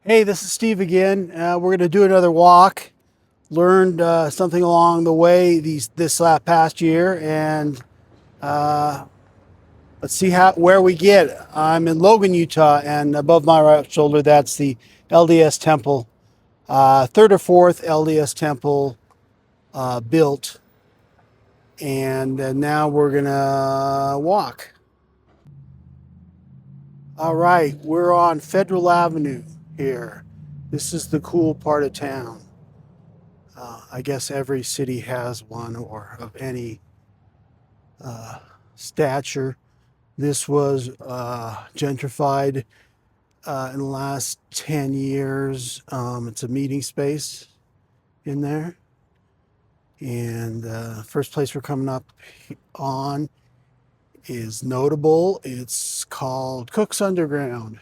Hey, this is Steve again. We're going to do another walk. Learned something along the way this past year, and uh, let's see where we get. I'm in Logan, Utah, and above my right shoulder, that's the LDS temple, third or fourth LDS temple built, and now we're gonna walk. All right, we're on Federal Avenue here. This is the cool part of town. I guess every city has one or of any uh, stature. This was gentrified in the last 10 years. It's a meeting space in there. And first place we're coming up on is notable. It's called Cook's Underground.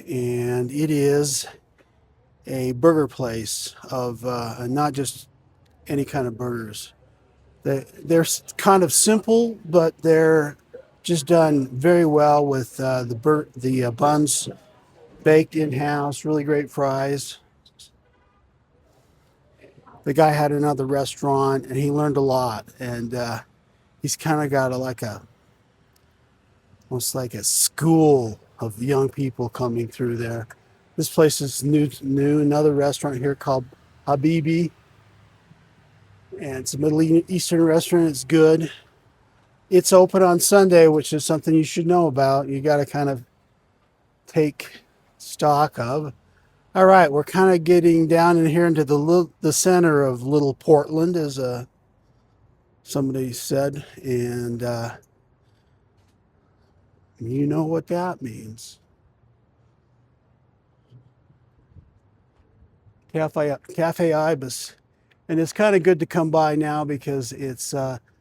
And it is a burger place of not just any kind of burgers. They're kind of simple, but they're just done very well with the buns baked in house. Really great fries. The guy had another restaurant, and he learned a lot. And he's kind of got almost like a school of young people coming through there. This place is new. Another restaurant here called Habibi, and it's a Middle Eastern restaurant. It's good. It's open on Sunday, which is something you should know about. You got to kind of take stock of. All right, we're kind of getting down in here into the center of Little Portland, as somebody said, and you know what that means. Cafe Ibis, and it's kind of good to come by now because it's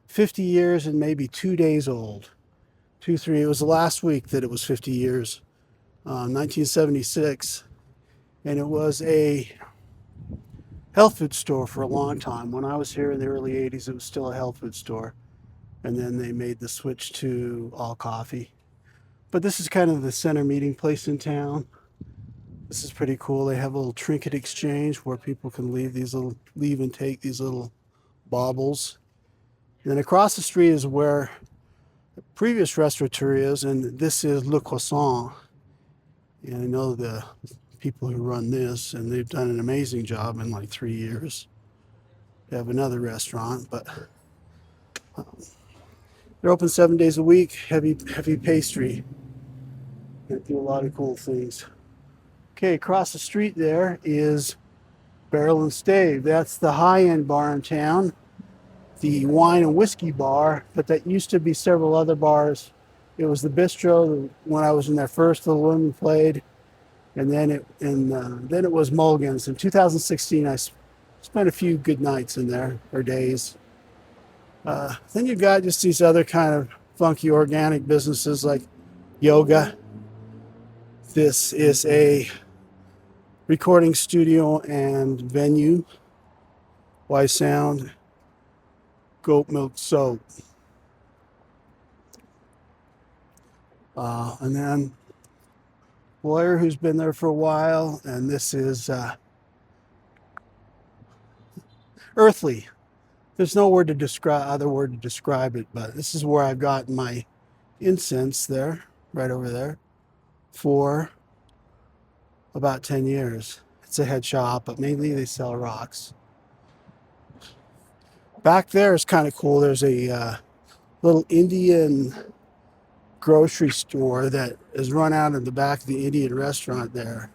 50 years and maybe 2 days old. 3. It was the last week that it was 50 years, 1976, and it was a health food store for a long time. When I was here in the early 80s, it was still a health food store, and then they made the switch to all coffee. But this is kind of the center meeting place in town. This is pretty cool. They have a little trinket exchange where people can leave and take these little baubles. And then across the street is where the previous restaurateur is, and this is Le Croissant. And I know the people who run this, and they've done an amazing job in like 3 years. They have another restaurant, but they're open 7 days a week. Heavy pastry. They do a lot of cool things. Okay, across the street there is Barrel and Stave. That's the high-end bar in town, the wine and whiskey bar, but that used to be several other bars. It was the bistro when I was in there first. The women played, and then it was Mulligan's. In 2016, I spent a few good nights in there, or days. Then you've got just these other kind of funky organic businesses like yoga. This is a recording studio and venue. Y Sound, Goat Milk Soap. And then lawyer who's been there for a while, and this is Earthly. There's no other word to describe it, but this is where I've gotten my incense there, right over there, for about 10 years. It's a head shop, but mainly they sell rocks. Back there is kind of cool. There's a little Indian grocery store that is run out in the back of the Indian restaurant there.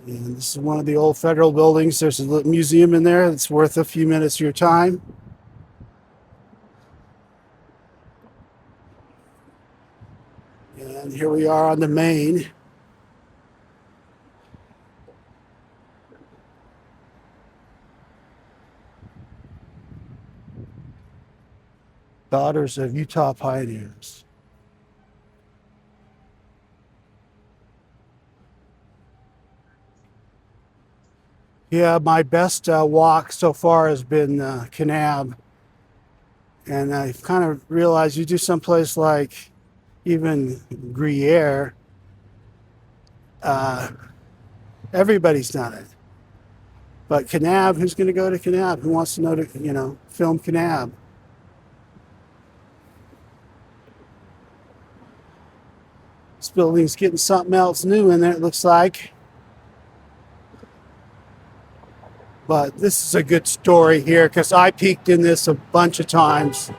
And this is one of the old federal buildings. There's a little museum in there that's worth a few minutes of your time. And here we are on the main. Daughters of Utah Pioneers. Yeah, my best walk so far has been Kanab. And I've kind of realized you do someplace like even Gruyere. Uh, everybody's done it. But Kanab, who's going to go to Kanab? Who wants to know to, film Kanab? This building's getting something else new in there, it looks like. But this is a good story here because I peeked in this a bunch of times.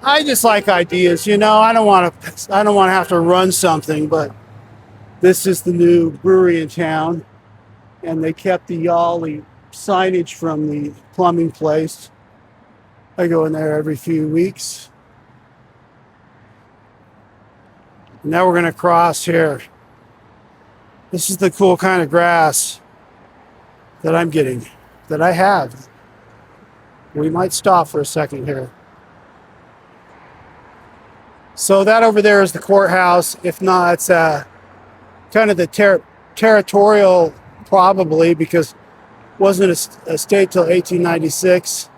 I just like ideas, I don't want to have to run something, but this is the new brewery in town, and they kept the Yali signage from the plumbing place. I go in there every few weeks. Now we're going to cross here. This is the cool kind of grass that I'm getting, that I have. We might stop for a second here. So that over there is the courthouse. If not, it's kind of the territorial, probably, because it wasn't a state till 1896.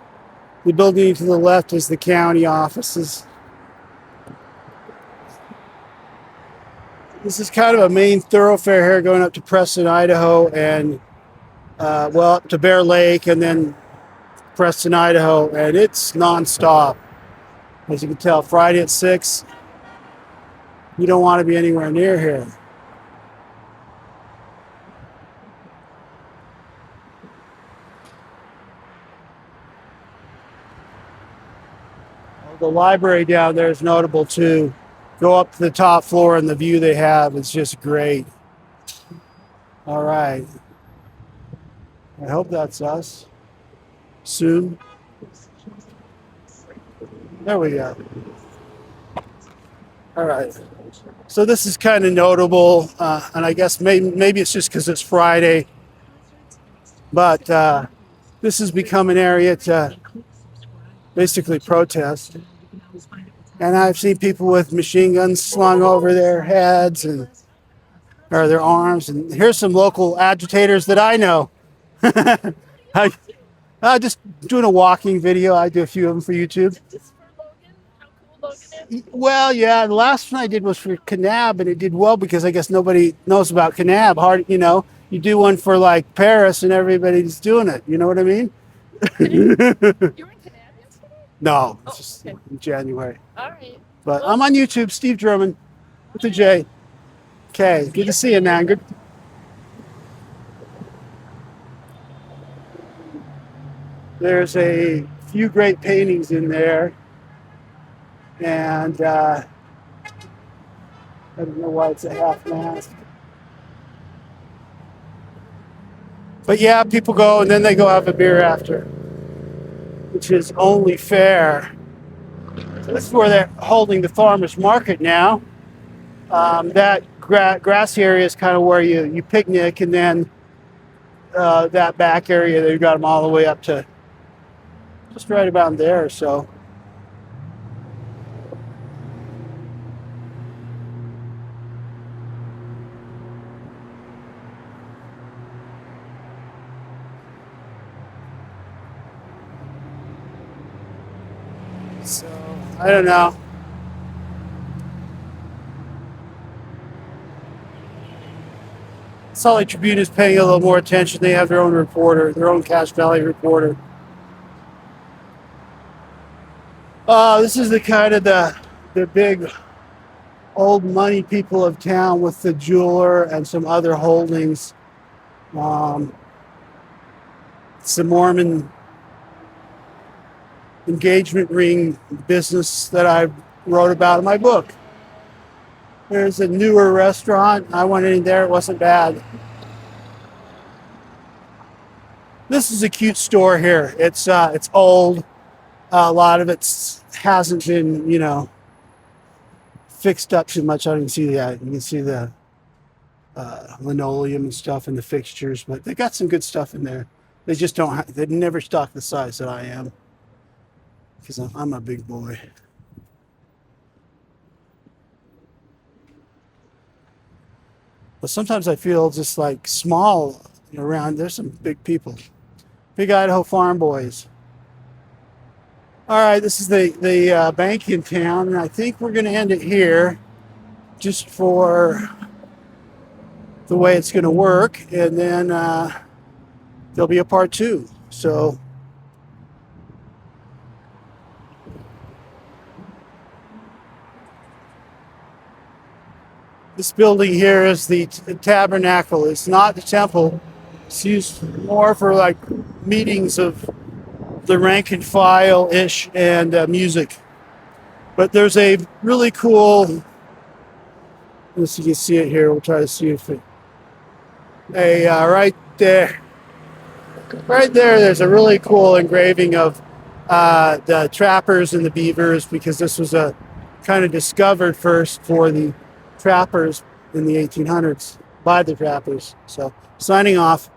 The building to the left is the county offices. This is kind of a main thoroughfare here going up to Preston, Idaho, and up to Bear Lake, and then Preston, Idaho, and it's nonstop. As you can tell, Friday at 6, you don't want to be anywhere near here. The library down there is notable too. Go up to the top floor and the view they have is just great. All right. I hope that's us. Soon. There we go. All right. So this is kind of notable, and I guess maybe it's just because it's Friday, but this has become an area to basically protest. And I've seen people with machine guns slung over their heads or their arms. And here's some local agitators that I know. Just doing a walking video. I do a few of them for YouTube. Is this for Logan? How cool Logan is? Well, yeah, the last one I did was for Kanab, and it did well because I guess nobody knows about Kanab. You do one for like Paris, and everybody's doing it. You know what I mean? You were in Canada yesterday? No, it's just okay. in January. All right. But I'm on YouTube, Steve Jerman, with the J. Okay, good to see you, man. Good. There's a few great paintings in there, and I don't know why it's a half mast. But yeah, people go and then they go have a beer after, which is only fair. So this is where they're holding the farmers market now. That grassy area is kind of where you picnic, and then that back area, they've got them all the way up to just right about there. So I don't know. Salt Lake Tribune is paying a little more attention. They have their own reporter, their own Cache Valley reporter. This is the kind of the big old money people of town with the jeweler and some other holdings. It's the Mormon engagement ring business that I wrote about in my book. There's a newer restaurant. I went in there. It wasn't bad. This is a cute store here. It's old. A lot of it hasn't been, fixed up too much. I don't even see that. You can see the linoleum and stuff and the fixtures, but they got some good stuff in there. They just don't. They never stock the size that I am, because I'm a big boy. But sometimes I feel just like small around. There's some big people, big Idaho farm boys. All right, this is the bank in town, and I think we're going to end it here. just for the way it's going to work, and then there'll be a part 2. So this building here is the tabernacle. It's not the temple. It's used more for like meetings of the rank and file ish and music. But there's a really cool, let's see if you can see it here. We'll try to see if it, right there. Right there, there's a really cool engraving of the trappers and the beavers, because this was a kind of discovered first for the trappers in the 1800s by the trappers. So signing off,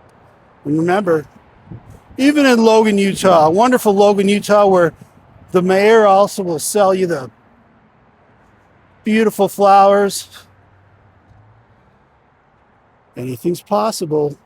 and remember, even in Logan, Utah, wonderful Logan, Utah, where the mayor also will sell you the beautiful flowers, anything's possible.